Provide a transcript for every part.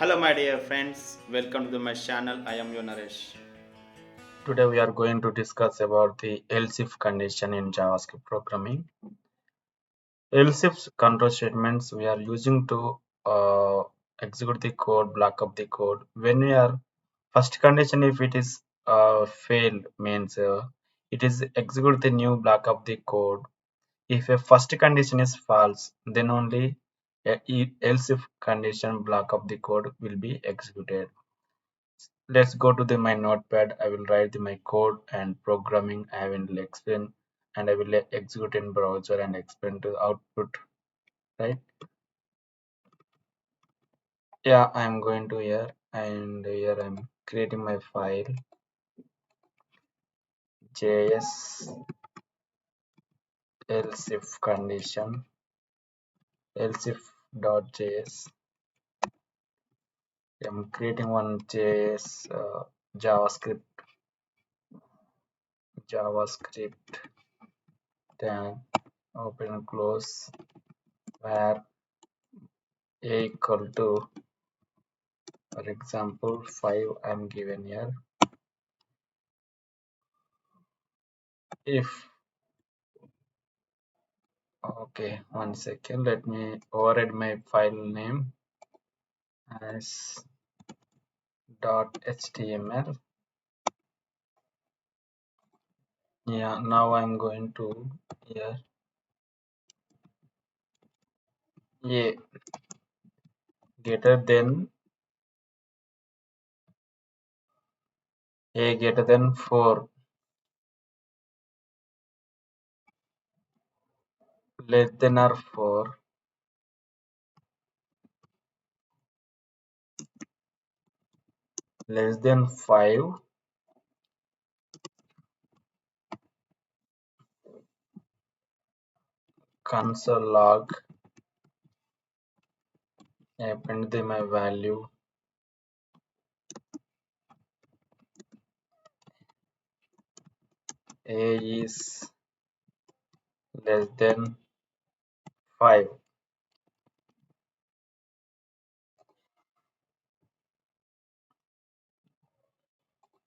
Hello, my dear friends. Welcome to my channel. I am your Naresh. Today we are going to discuss about the else if condition in JavaScript programming. Else if control statements we are using to execute the code, block up the code. When we are first condition, if it is failed means it is execute the new block of the code. If a first condition is false, then only else if condition block of the code will be executed. Let's go to my notepad. I will write my code and programming. I will explain and I will execute in browser and explain to output. Right? Yeah, I'm going to here and here I'm creating my file js else if condition else if .js. I'm creating one js javascript tag open and close where a equal to, for example, 5 I'm given here. If okay, one second, let me override my file name as .html. Yeah, now I'm going to here a greater than a greater than 4, less than or 4, less than 5, console log append my value. A is less than 5.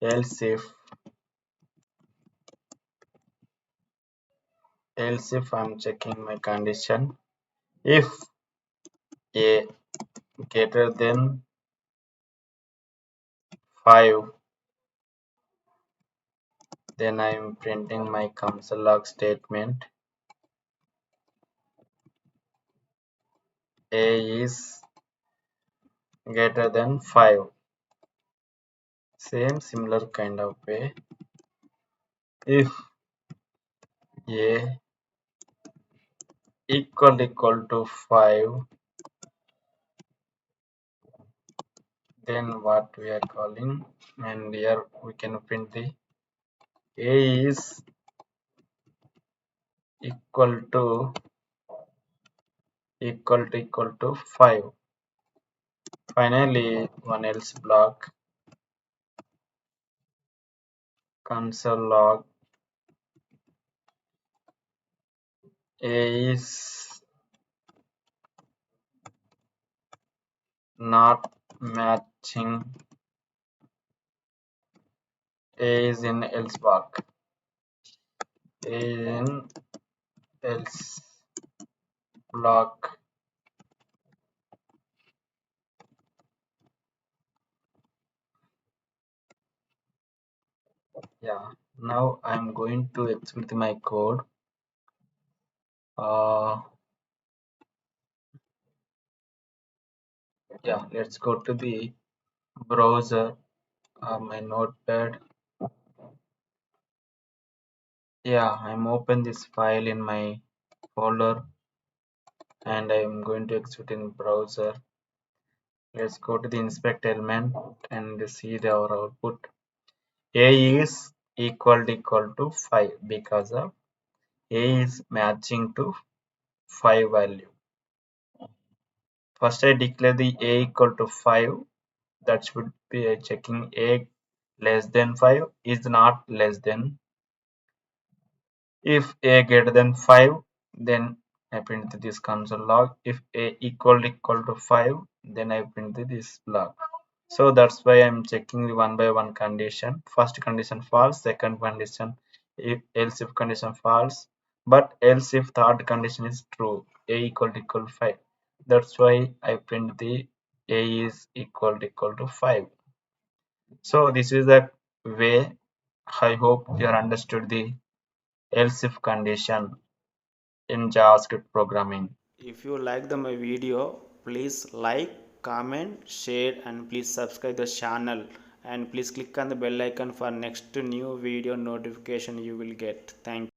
Else if I'm checking my condition, if a greater than 5, then I'm printing my console log statement. A is greater than 5. Same similar kind of way. If a equal to 5, then what we are calling, and here we can print the a is equal to equal to 5. Finally, one else block console log a is not matching, a is in else block, a is in else block. Yeah, now I'm going to execute my code. uh yeah, let's go to the browser, my notepad. Yeah, I'm open this file in my folder and I'm going to execute in browser. Let's go to the inspect element and see our output. A is equal to 5 because of a is matching to 5 value. First I declare the a equal to 5, that should be checking a less than 5 is not less than. If a greater than 5, then I print this console log. If a equal to 5, then I print this block. So that's why I'm checking the one by one condition. First condition false, second condition if else if condition false, but else if third condition is true, a equal to 5. That's why I print the a is equal to 5. So this is the way. I hope you have understood the else if condition in JavaScript programming. If you like my video, please like, comment, share, and please subscribe the channel. And please click on the bell icon for next new video notification you will get. Thank you.